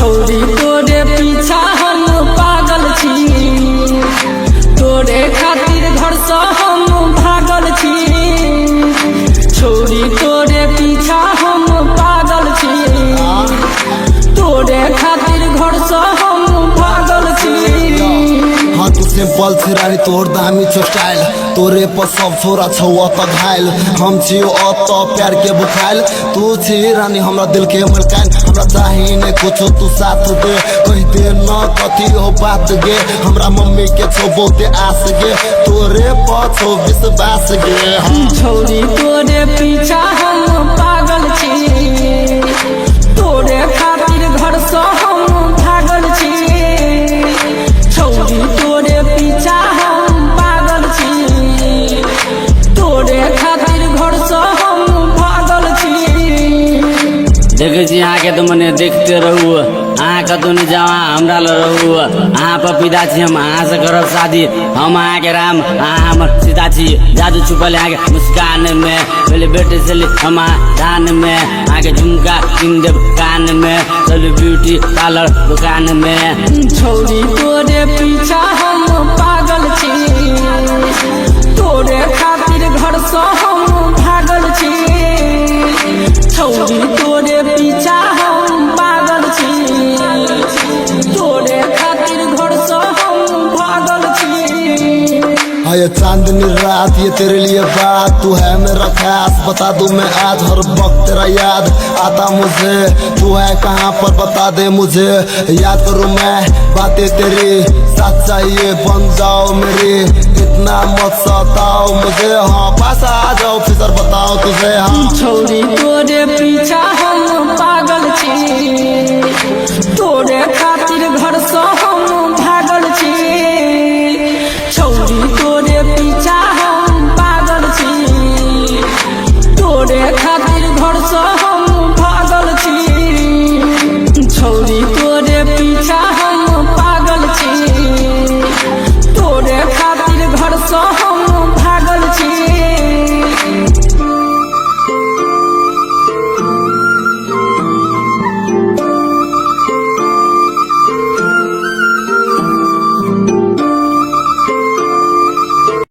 छौरी तोरे पीछा हम पागल छी, तोरे खातिर घर से हम भागल छी। छौरी तोरे पीछा हम पागल छी, तोरे खातिर घर से हम भागल छी। हाँ तू सिंपल छी रानी तोर दामी छो स्टाइल, तोरे पर सब छोरा छौ अत घायल। हम छी अत प्यार के बुखाइल, तू छी रानी हमरा दिल के मलकाइन। हमरा चाही ने कुछो तू साथ दे, कह दे न कथी हो बात गे। हमरा मम्मी के छो बहुते आस गे, तोरे पर छो विश्वास गे। छौरी तोरे पीछा हम पागल छी, तोरे खातिर घर से हम भागल छी। छौरी तोरे पीछा हम पागल छी, तोरे खातिर घर से हम भागल छी। देखे छी अहाँ के तो मने देखते रहू, अहाँ कतौ नहीं जाओ हमरा ल रहू। अहाँ पपीता छी, हम अहाँ से करब शादी। हम अहाँ के राम, अहाँ हमर सीता छी। जादू छुपल अहाँ के मुस्कान में, पहले बेटे से ले हम दान में। अहाँ के झुमका किन देब कान में, चलू ब्यूटी पार्लर दुकान में। छौरी तोरे पीछा हम पागल छी, तोरे खातिर घर से हम भागल छी। छौरी तोरे पीछा हम पागल छी, तोरे खातिर घर से हम भागल छी। हाँ ये चांदनी रात ये तेरे लिए बात, तू है मेरा खास। बता दूं मैं आज हर वक्त तेरा याद आता मुझे, तू है कहाँ पर बता दे मुझे। याद करूँ मैं बातें तेरी, साथ चाहिए बन जाओ मेरी। इतना मत सताओ मुझे, हाँ पास आ जाओ फिर बताओ तुझे। हाँ छौरी तोरे पीछा